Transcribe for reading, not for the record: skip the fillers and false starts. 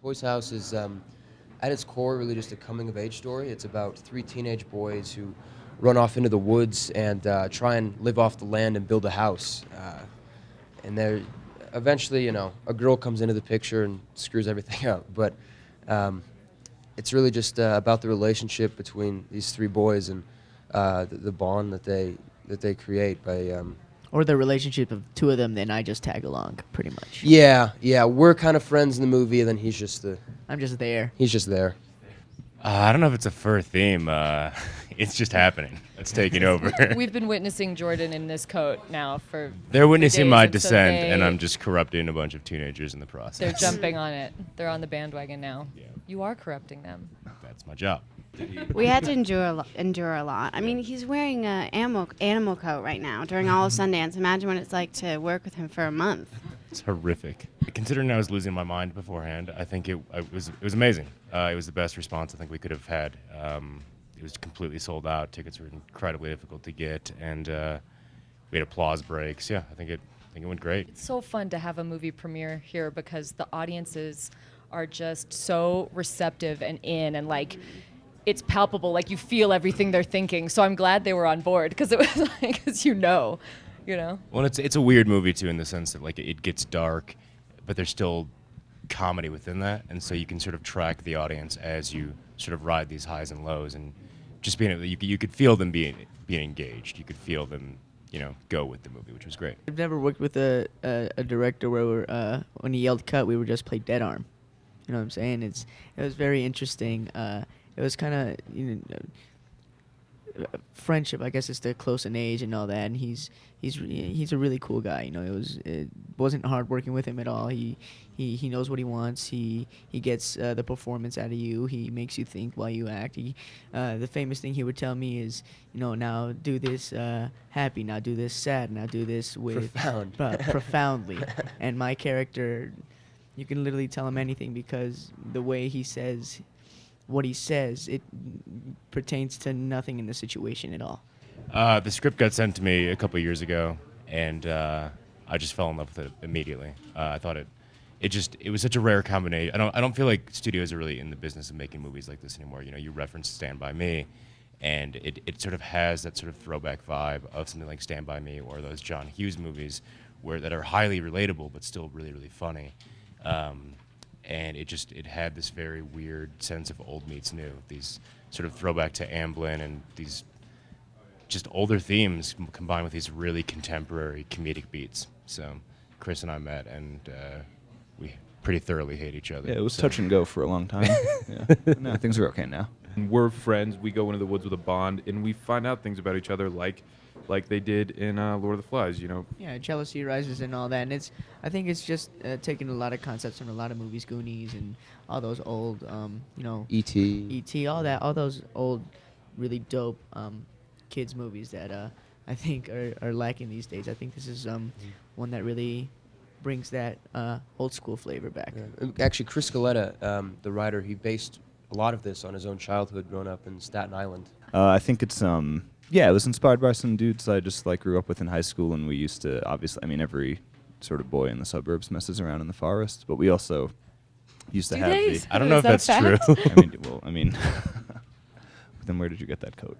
Toys House is, at its core, really just a coming-of-age story. It's about three teenage boys who run off into the woods and try and live off the land and build a house. And they're eventually, a girl comes into the picture and screws everything up. But it's really just about the relationship between these three boys and the bond that they create by. Or the relationship of two of them, then I just tag along, pretty much. Yeah, we're kind of friends in the movie, and then he's just I'm just there. He's just there. I don't know if it's a fur theme. It's just happening. It's taking over. We've been witnessing Jordan in this coat now for. They're witnessing days, my and so descent, they- and I'm just corrupting a bunch of teenagers in the They're process. jumping on it. They're on the bandwagon now. Yeah. You are corrupting them. That's my job. We had to endure a lot. I mean, he's wearing an animal coat right now during all of Sundance. Imagine what it's like to work with him for a month. It's horrific. Considering I was losing my mind beforehand, I think it was amazing. It was the best response I think we could have had. It was completely sold out. Tickets were incredibly difficult to get, and we had applause breaks. Yeah, I think it went great. It's so fun to have a movie premiere here because the audiences are just so receptive and in and like it's palpable, like you feel everything they're thinking. So I'm glad they were on board because it was like, because you know. Well, it's a weird movie too in the sense that like it gets dark, but there's still comedy within that, and so you can sort of track the audience as you sort of ride these highs and lows, and just being able, you could feel them being engaged. You could feel them, go with the movie, which was great. I've never worked with a director where when he yelled cut, we would just play dead arm. You know what I'm saying? It was very interesting. It was kind of friendship. I guess it's the close in age and all that. And he's a really cool guy. It wasn't hard working with him at all. He knows what he wants. He gets the performance out of you. He makes you think while you act. The famous thing he would tell me is, now do this happy, now do this sad, now do this with profoundly. And my character, you can literally tell him anything because the way he says what he says, it pertains to nothing in the situation at all. The script got sent to me a couple of years ago, and I just fell in love with it immediately. I thought it was such a rare combination. I don't feel like studios are really in the business of making movies like this anymore. You reference Stand By Me, and it sort of has that sort of throwback vibe of something like Stand By Me or those John Hughes movies that are highly relatable but still really, really funny. And it had this very weird sense of old meets new, these sort of throwback to Amblin and these just older themes combined with these really contemporary comedic beats. So Chris and I met, and we pretty thoroughly hate each other. Yeah, it was touch and go for a long time. No, things are okay now. We're friends. We go into the woods with a bond, and we find out things about each other like they did in Lord of the Flies, Yeah, jealousy rises and all that, and I think it's just taking a lot of concepts from a lot of movies, Goonies and all those old, E.T. E.T., all those old, really dope kids movies that I think are lacking these days. I think this is one that really brings that old school flavor back. Yeah. Actually, Chris Scaletta, the writer, he based a lot of this on his own childhood growing up in Staten Island. I think it's it was inspired by some dudes I just grew up with in high school, and we used to every sort of boy in the suburbs messes around in the forest, but we also used to have the. I don't know if that's true. Then where did you get that coat?